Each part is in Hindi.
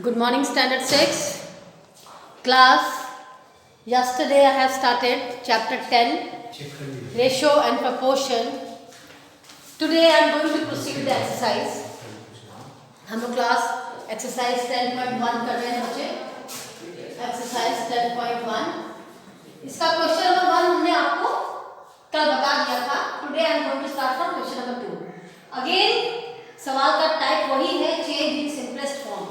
Good morning, Standard 6 class. Yesterday I have started chapter 10, ratio and proportion. Today I am going to proceed with the exercise. हम लोग क्लास एक्सरसाइज 10.1 कर रहे हैं बच्चे. एक्सरसाइज 10.1 इसका क्वेश्चन नंबर 1 हमने आपको कल बता दिया था. Today I am going to start from question number 2. Again सवाल का टाइप वही है, चेंज इन सिंपलेस्ट फॉर्म.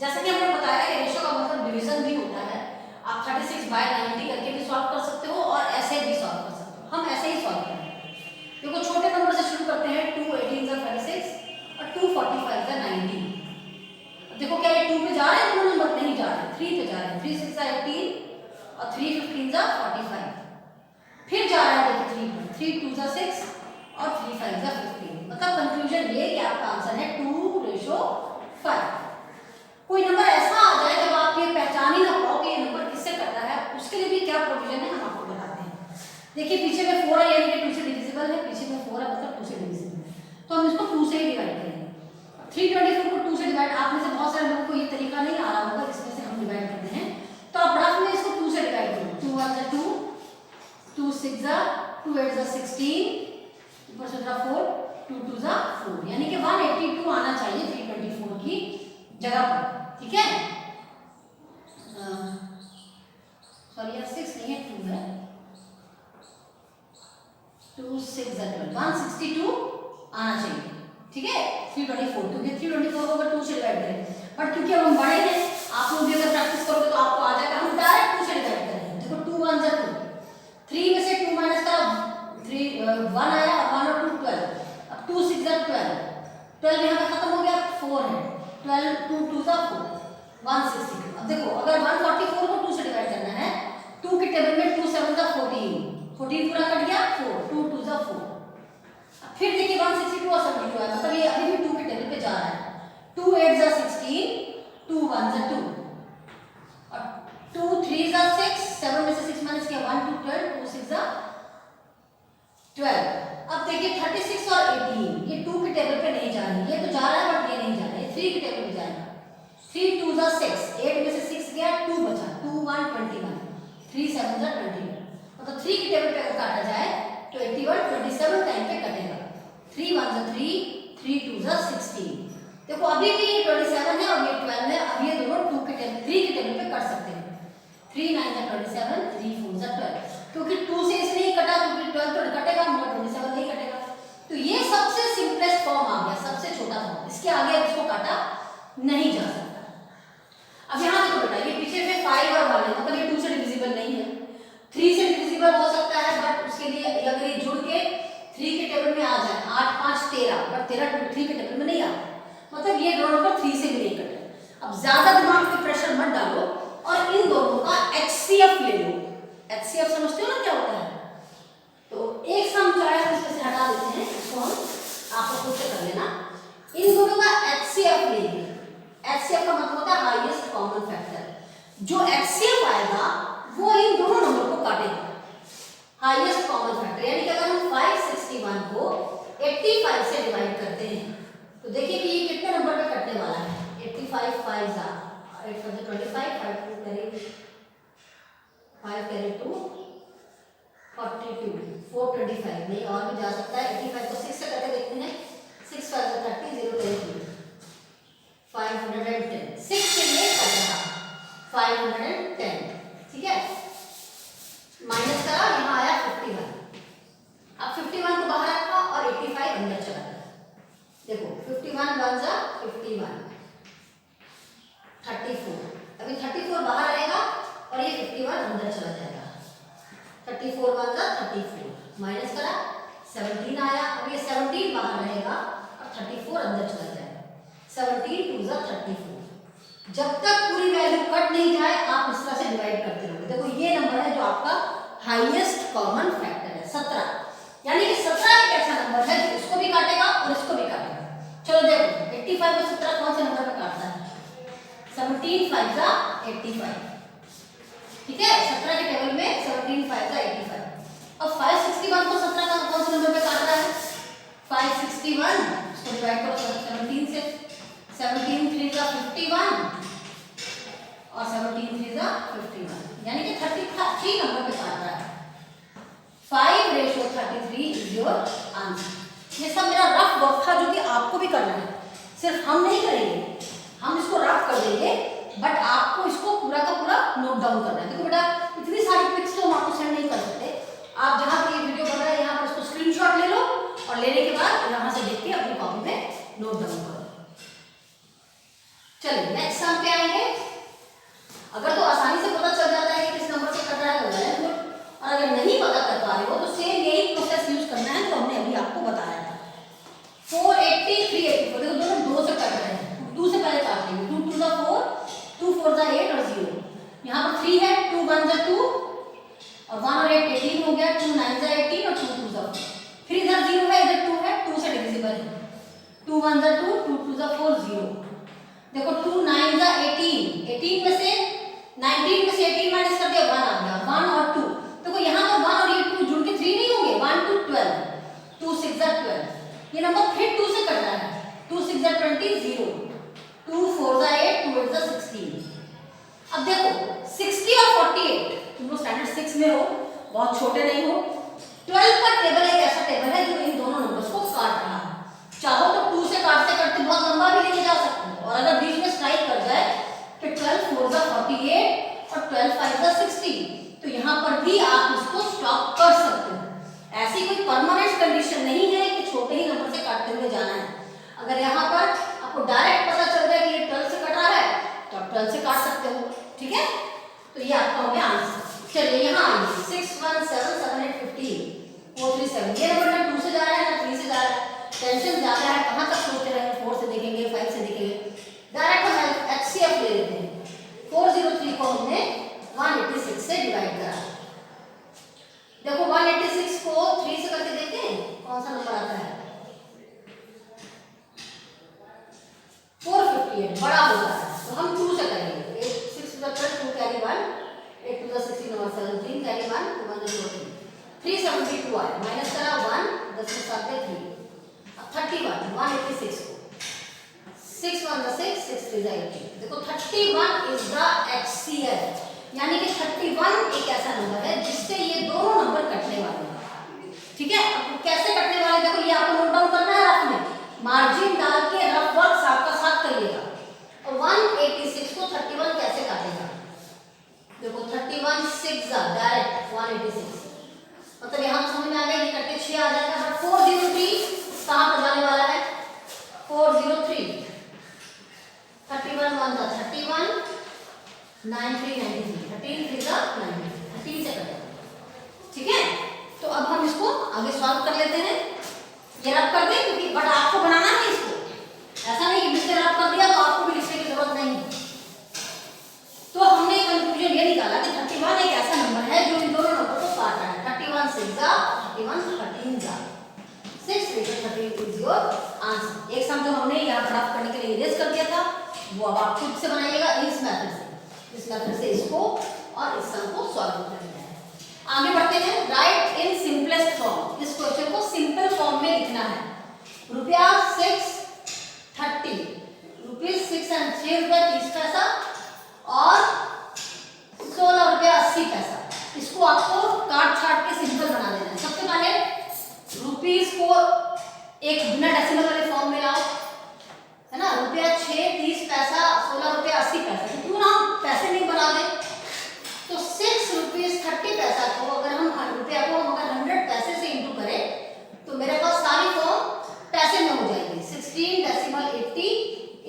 जैसे कि हमने बताया कि रेशियो का मतलब डिवीजन भी होता है. आप 36/90 करके भी सॉल्व कर सकते हो और ऐसे भी सॉल्व कर सकते हो. हम ऐसे ही सॉल्व करेंगे. देखो छोटे नंबर से शुरू करते हैं. 2 18 जा 36 और 2 45 जा 90. देखो क्या ये 2 पे जा रहे हैं, दोनों नंबर नहीं जा रहे हैं, 3 पे जा रहे हैं. 3 6 जा 18 और 3 15 जा 45. फिर जा रहा है देखो 3 पर, 3 2 जा 6 और 3 5 जा 15. मतलब कंक्लूजन ये कि आपका आंसर है 2:5. कोई नंबर ऐसा आ जाए जब आप ये पहचान ही ना पाओ कि ये नंबर किससे करता है, उसके लिए भी क्या प्रोविजन है हम आपको बताते हैं. देखिए पीछे में 4 है यानी कि 2 से डिविजिबल है. पीछे में 4 है मतलब 2 से डिविजिबल है, तो हम इसको 2 से ही डिवाइड करेंगे. 324 को 2 से डिवाइड, आप में से बहुत सारे लोगों को ये तरीका नहीं आ रहा होगा इसमें से हम डिवाइड करते हैं. तो आप रफ में इसको 2 से डिवाइड करो. 2 1 जा 2, 2 6 जा 2 8 जा 16, ऊपर से 4 2 2 जा 4, यानी कि 182 आना चाहिए 324 की जगह पर. ठीक है, सॉरी यार 6 नहीं है 2 है. 2 6 जा 12 162 आना चाहिए. ठीक है, 324 क्योंकि 324 को अगर 2 से डिवाइड करें, बट क्योंकि अब हम बड़े हैं आप लोग भी अगर प्रैक्टिस करोगे तो आपको आ जाएगा. हम डायरेक्ट 2 से डिवाइड करेंगे. देखो 2 1 जा 2, 3 में से 2 माइनस करा 3 1 आया, 1 और 2 12. अब 2 6 जा 12, 12 यहाँ पे खत्म हो गया, 4 है. 12 2 2 जा 4 162. अब देखो अगर 144 को 2 से डिवाइड करना है, 2 के टेबल में 2 7 जा 14, 14 पूरा कट गया 4, 2 2 जा 4. फिर देखिए 162 और 72 है, मतलब ये अभी भी 2 के टेबल पे जा रहा है. 2 8 जा 16, 2 1 जा 2 और 2 3 जा 6, 7 में से 6 माइनस किया 1 2 12, 2 6 जा 12. अब देखिए 36 और 18 ये 2 के टेबल पे नहीं जा रही. ये तो जा रहा है बट ये नहीं जा रहा है, 3 के टेबल पे जाएगा. 3 2 जा 6, 8 में से 6 गया 2 बचा, 2 1 21, 3 7 जा 21. मतलब 3 के टेबल पे अगर काटा जाए तो 81 27 टाइम पे कटेगा. 3 1 जा 3, 3 2 जा 16. देखो अभी भी ये 27 है और ये 12 है. अब ये दोनों 2 के टेबल 3 के टेबल पे कर सकते हैं. 3 9 जा 27, 3 4 जा 12. क्योंकि 2 से इसलिए कटा क्योंकि 12 तो कटेगा मगर 27 नहीं कटेगा. तो ये सबसे सिंपलेस्ट फॉर्म आ गया, सबसे छोटा फॉर्म. इसके आगे अब इसको काटा नहीं जा सकता. अब यहाँ देखो बेटा ये पीछे में 5 और 1 है, मतलब ये 2 से डिविजिबल नहीं है. 3 से डिविजिबल हो सकता है बट उसके लिए अगर ये जुड़ के 3 के टेबल में आ जाए 8 5 13, बट 13 3 के टेबल में नहीं आता. मतलब ये दोनों नंबर 3 से भी नहीं कटे. अब ज्यादा दिमाग पे प्रेशर मत डालो और इन दोनों का HCF ले लो. HCF समझते हो ना क्या होता है? तो एक सम चॉइस इसमें से हटा देते हैं, इसको हम आप खुद से कर लेना. इन दोनों का HCF लेंगे. HCF का मतलब होता है हाईएस्ट कॉमन फैक्टर. जो HCF आएगा वो इन दोनों नंबर को काटेगा. हाईएस्ट कॉमन फैक्टर यानी कि अगर हम 561 को 85 से डिवाइड करते हैं तो देखिए कि ये कितने नंबर पे कटने वाला है. 85 5 जा 8 5 25, 5 2 करें 5 करें 2 42, 425 नहीं और भी जा सकता है. 85 को 6 से करके देखते हैं. 6 5 30, 0 करें 510. 6 से ये कट रहा 510. ठीक है, माइनस करा यहाँ आया 51. अब 51 को बाहर रखा और 85 अंदर चला गया. देखो 51 1 जा 51, 34. अभी 34 बाहर रहेगा और ये 51 अंदर चला जाएगा. 34 1 जा 34, माइनस करा 17 आया. अब ये 17 बाहर रहेगा और 34 अंदर चला जाएगा. 17 2 जा 34. जब तक पूरी वैल्यू कट नहीं जाए आप इस तरह से डिवाइड करते रहोगे. देखो ये नंबर है जो आपका हाईएस्ट कॉमन फैक्टर है 17. यानी कि 17 एक ऐसा नंबर है जो इसको भी काटेगा और इसको भी काटेगा. चलो देखो 85 को 17 कौन से नंबर पे काटता है? 17 5 जा 85. ठीक है, 17 के टेबल में 17 5 जा 85. अब 561 को 17 का कौन से नंबर पे काट रहा है? 561 इसको डिवाइड करो 17 से. 17 3 जा 51 3 3 जा 51, यानी कि 33 नंबर पे काट रहा है। 5:33 इज योर आंसर। ये सब मेरा रफ वर्क था जो कि आपको भी करना है, सिर्फ हम नहीं करेंगे, हम इसको रफ कर देंगे, बट आपको इसको पूरा का पूरा नोट डाउन करना है। देखो बेटा, इतनी सारी पिक्स तो हम आपको सेंड नहीं कर सकते, आप जहाँ पे ये वीडियो बन रहा है यहाँ पर इसको स्क्रीनशॉट ले लो और लेने के बाद यहाँ से देख के अपनी कॉपी में नोट डाउन करो। चलिए नेक्स्ट सम पे आएंगे। अगर तो आसानी से पता चल जाता है कि किस नंबर से कट रहा है तो वेल गुड, और अगर नहीं पता कर पा रहे हो तो सेम यही प्रोसेस यूज करना है जो हमने अभी आपको बताया था। 480 384, देखो दोनों 2 से कट रहे हैं, 2 से पहले काट लेंगे। 2 2 जा 4, 2 4 जा 8 और 0, यहाँ पर 3 है, 2 1 जा 2 और 1 और 8 18 हो गया, 2 9 जा 18 और 2 2 जा 4। फिर इधर 0 है, इधर 2 है, 2 से डिविजिबल है, 2 1 जा 2, 2 2 जा 4 0। देखो 2 9 जा 18, 18 में से 19 में से 18 माइनस कर दिया, 1 आ गया, 1 और 2। देखो यहाँ पर 1 और ये 2 जुड़ के 3 नहीं होंगे, 1 2 12, 2 6 जा 12, ये नंबर फिर 2 से कट रहा है, 2 6 जा 20 0, 2 4 जा 8, 2 8 जा 16। अब देखो 60 और 48, तुम लोग स्टैंडर्ड 6 में हो, बहुत छोटे नहीं हो। 12 का टेबल एक ऐसा टेबल है जो इन दोनों नंबर्स को काट रहा है। चाहो तो 2 से काटते काटते बहुत लंबा भी लेके जा सकते हो, और अगर बीच में स्ट्राइक कर जाए कि 12 4 जा 48 और 12 5 जा 60, तो यहाँ पर भी आप इसको स्टॉप कर सकते हो। ऐसी कोई परमानेंट कंडीशन नहीं है कि छोटे ही नंबर से काटते हुए जाना है। अगर यहाँ पर आपको डायरेक्ट पता चल जाए कि ये 12 से कट रहा है तो आप 12 से काट सकते हो, ठीक है। तो ये आपका हो गया आंसर। चलिए यहाँ आइए, 6 1 7 7 8 15 4 3 7, ये नंबर ना 2 से जा रहा है ना 3 से जा रहा है, टेंशन ज्यादा है, कहाँ तक सोचते रहे, 4 से देखेंगे 5 से देखेंगे, डायरेक्ट हम HCF ले लेते हैं। 403 को हमने 186 से डिवाइड करा। देखो 186 को 3 से करके देखते हैं कौन सा नंबर आता है, 458, बड़ा हो रहा है तो हम 2 से करेंगे। 8 6 to the 12, 2 carry 1, 8 to the 16 over 17 carry 1, 2 1 0 3, 372 आया, माइनस करा 1, 10 के साथ में 3, अब 31 186 को 6 1 जा 6 6 3 जा 18। देखो 31 इज द HCF, यानी कि 31 एक ऐसा नंबर है जिससे ये दोनों नंबर कटने वाले हैं, ठीक है। अब कैसे कटने वाले, देखो ये आपको नोट डाउन करना है, रफ में मार्जिन डाल के रफ वर्क साथ का साथ करिएगा। और 186 को 31 कैसे काटेगा, देखो 31 6 जा डायरेक्ट 186, मतलब यहाँ समझ में आ गया कि कट के 6 आ जाएगा। बट 403 कहाँ पर जाने वाला है, 403, 31 1 जा 31, 9 3 93, 13 3 जा 90, 13 से कटेगा, ठीक है। तो अब हम इसको आगे सॉल्व कर लेते हैं, ये रब कर दें क्योंकि बट आपको बनाना है इसको, ऐसा नहीं कि जिसने रब कर दिया तो आपको भी लिखने की जरूरत नहीं। तो हमने कंक्लूजन ये निकाला कि 31 एक ऐसा नंबर है जो इन दोनों नंबर को काट रहा है। 31 6 जा 31 13 जा 6 13 इज योर आंसर। एक सम जो हमने यहाँ पर रब करने के लिए इरेज कर दिया था वो अब आप खुद से बनाइएगा इस मेथड से, इसको और इस सम को सॉल्व करना है। आगे बढ़ते हैं, राइट इन सिंपलेस्ट फॉर्म, इस क्वेश्चन को सिंपल फॉर्म में लिखना है। रुपया 630, रुपीज 6 एंड 6 रुपया 30 पैसा और 16 रुपया 80 पैसा, इसको आपको काट छाट के सिंपल बना देना है। सबसे पहले रुपीज को एक बिना डेसिमल वाले फॉर्म में लाओ, है ना, रुपया 6 30 पैसा 16 रुपया 80 पैसा, तो क्यों ना पैसे नहीं बना दे। तो 6 रुपीज 30 पैसा को अगर हम रुपया को अगर 100 पैसे से इंटू करें तो मेरे पास सारी फॉर्म पैसे में हो जाएगी। 16.80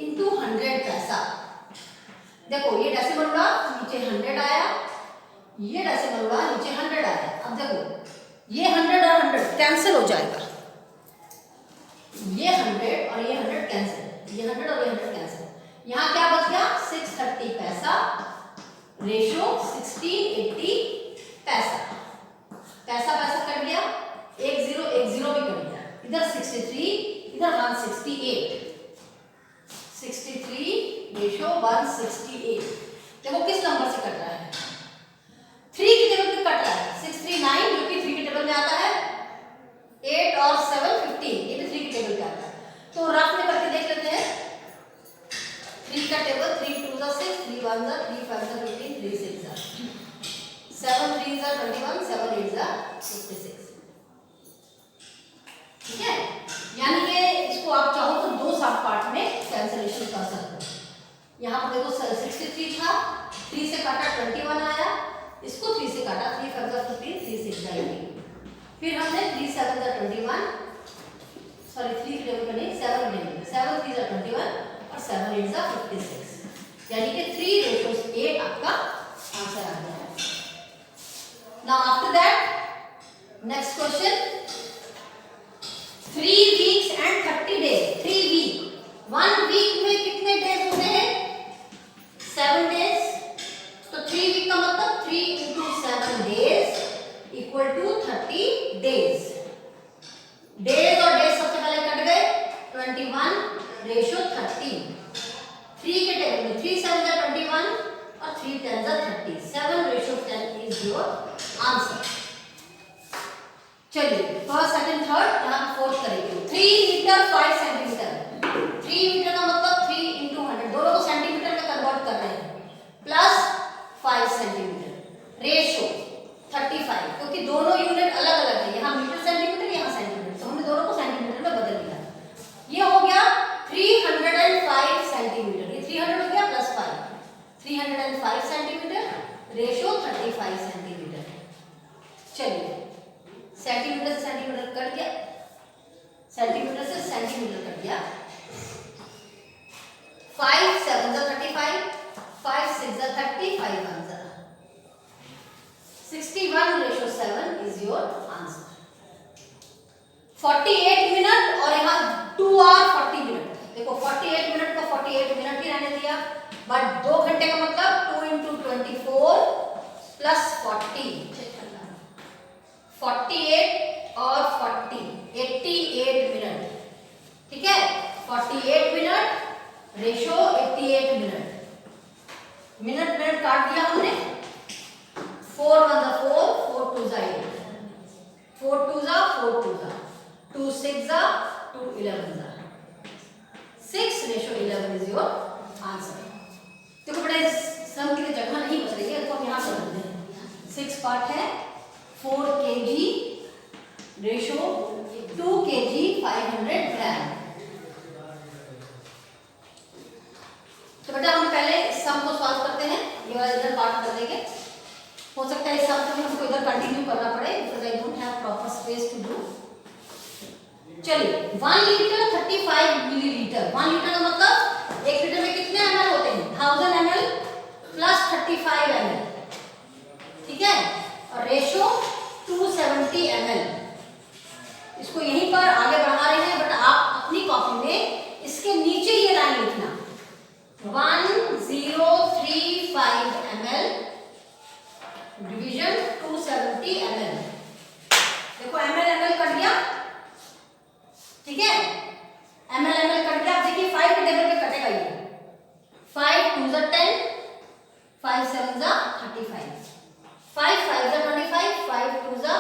इंटू 100 पैसा। देखो ये डेसिमल उड़ा नीचे 100 आया, ये डेसिमल उड़ा नीचे 100 आया। अब देखो ये 100 और 100 कैंसिल हो जाएगा, ये 100 और ये 100 कैंसिल, ये 100 और ये 100 कैंसिल। यहाँ क्या बच गया 630 पैसा रेशो 1680 पैसा, पैसा पैसा कट गया, 1 0 भी कट गया, इधर 63 इधर 168, 63 रेशो 168। देखो किस नंबर से कट रहा है, 3 की टेबल पे कट रहा है। 639 जो कि 3 की टेबल में आता है, 8 और 7 15 ये भी 3 की टेबल पे आता है। तो रफ में करके देख लेते हैं 3 का टेबल, 3 2 जा 6, 3 1 जा 3 5 जा 15, 3 6 जा 7 3 जा 21, 7 8 जा 56। ठीक है, यानी कि इसको आप चाहो तो दो सब पार्ट में कैंसलेशन कर सकते हो। यहाँ पर देखो 63 था, 3 से काटा 21 आया, इसको 3 से काटा 3 5 जा 15, 3 6 जा 18। फिर हमने 3 7 जा 21, सॉरी 3 टेबल नहीं 7 टेबल, 7 3 जा 21 और 7 8 जा 56, यानी कि 3:8 आपका आंसर आ गया है। Now after that next question, 3 weeks and 30 days. 3 week, 1 week में कितने डेज होते हैं? 7 डेज। तो 3 वीक का मतलब 3 into 7 days equal to 30 days. डेज और डेज सबसे पहले कट गए, 21:30। 3 के टेबल में 3 7 जा 21 और 3 10 जा 30, 7:10 इज योर आंसर। चलिए फर्स्ट सेकंड थर्ड, यहाँ फोर्थ करेंगे। 3 मीटर 5 सेंटीमीटर। 3 मीटर का मतलब 3 into 100, दोनों को सेंटीमीटर में कन्वर्ट कर रहे हैं, प्लस 5 सेंटीमीटर। रेशो 35, क्योंकि दोनों यूनिट अलग अलग है, यहाँ मीटर सेंटीमीटर, यहाँ सेंटीमीटर, तो हमने दोनों को सेंटीमीटर में बदल दिया। ये हो गया 305 सेंटीमीटर, ये 300 हो गया प्लस 5, 305 सेंटीमीटर, रेशो 35 सेंटीमीटर। चलिए सेंटीमीटर से सेंटीमीटर कट गया, सेंटीमीटर से सेंटीमीटर कट गया। 5 7 जा 35, 5 6 जा 30, 5 1 जा 61:7 इज योर आंसर। 48 मिनट और यहाँ 2 आवर 40 मिनट। देखो 48 मिनट को 48 मिनट ही रहने दिया, बट 2 घंटे का मतलब 2 into 24 प्लस 40, 48 और 40, 88 मिनट। ठीक है, 48 minute, ratio 88 minute. Minute minute काट दिया हमने, 4 1 जा 4, 4 2 जा 8, 4 2 जा 4 2 जा 2 6 जा 2 11 जा 6:11 इज योर आंसर। देखो बड़े सम की जगह नहीं बच रही है, तो हम यहाँ से करते हैं। 6 पार्ट है, 4 kg, रेशो 2 kg 500 ग्राम। तो बेटा हम पहले इस सम को सॉल्व करते हैं, ये वाला इधर पार्ट कर देंगे। हो सकता है इस सम को हमको इधर कंटिन्यू करना पड़े, because I don't have proper space to do. चलिए 1 लीटर 35 मिलीलीटर। 1 लीटर का मतलब 1 लीटर में कितने ml होते हैं? 1000 ml प्लस 35 ml। ठीक है, और रेशो 270 ml। इसको यहीं पर आगे बढ़ा रहे हैं, बट आप अपनी कॉपी में इसके नीचे ये लाइन लिखना, 1035 ml डिवीजन 270 ml। देखो ml कट गया, ठीक है, ml कट गया। देखिए 5 के टेबल पे कटेगा ये, 5 2 जा 10, 5 7 जा 35, 5 5 जा 25, 5 2 जा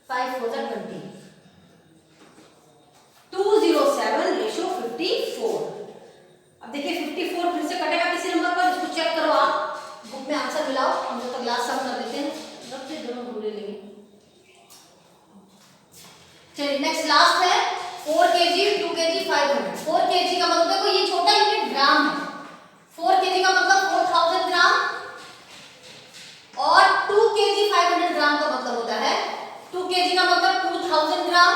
5 4 जा 20, 207 रेशो 54। अब देखिए 54 फिर से कटेगा किसी नंबर पर, इसको चेक करो आप, बुक में आंसर मिलाओ, हम जब तक लास्ट सम कर देते हैं, रख दे दोनों भूले लेंगे। चलिए नेक्स्ट लास्ट है 4 kg 2 kg 500। 4 kg का मतलब देखो ये छोटा यूनिट ग्राम है, 4 kg का मतलब 4000 ग्राम, और 2 kg 500 ग्राम का मतलब होता है 2 kg का मतलब 2000 ग्राम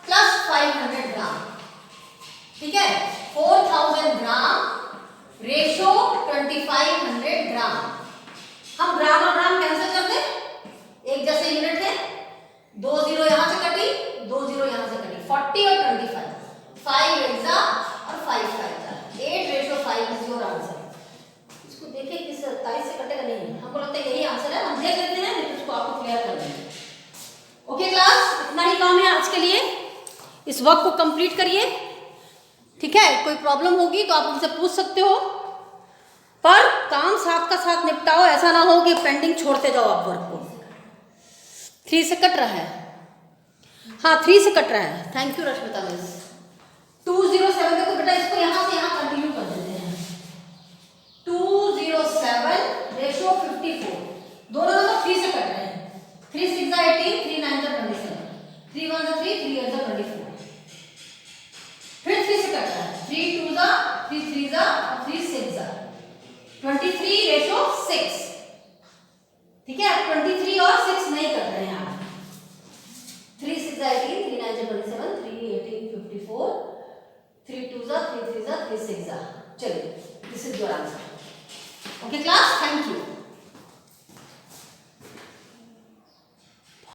प्लस 500 ग्राम। ठीक है, 4000 ग्राम रेशो 2500 ग्राम। हम ग्राम और ग्राम कैंसिल कर दें, एक जैसे यूनिट है, 2 0 यहां से कटी, 2 0 यहां से कटी, 40 और 25, 5 8 जा और 5 5 जा, 8:5 इज योर आंसर। इसको देखिए किस 27 से कटेगा नहीं, हमको लगता है यही आंसर है, हम देख लेते हैं, नहीं तो इसको आपको क्लियर कर देंगे। ओके क्लास, इतना ही काम है आज के लिए, इस वर्क को कंप्लीट करिए। ठीक है, कोई प्रॉब्लम होगी तो आप उनसे पूछ सकते हो, पर काम साथ का साथ निपटाओ, ऐसा ना हो कि पेंडिंग छोड़ते जाओ आप वर्क को। 3 से कट रहा है, हाँ 3 से कट रहा है, थैंक यू रश्मिता मिस। 207 देखो बेटा, इसको यहाँ से यहाँ कंटिन्यू कर देते हैं, 3 1 3 3 8 24। फिर 3 से कटता है, 3 2 जा 3 3 जा और 3 6 जा, 23 रेशो 6। ठीक है, 23 और 6 नहीं कट रहे हैं यहाँ, 3 6 जा 18, 3 9 जा 27, 3 18 54, 3 2 जा 3 3 जा 3 6 जा। चलिए, this is your answer. Okay class, thank you.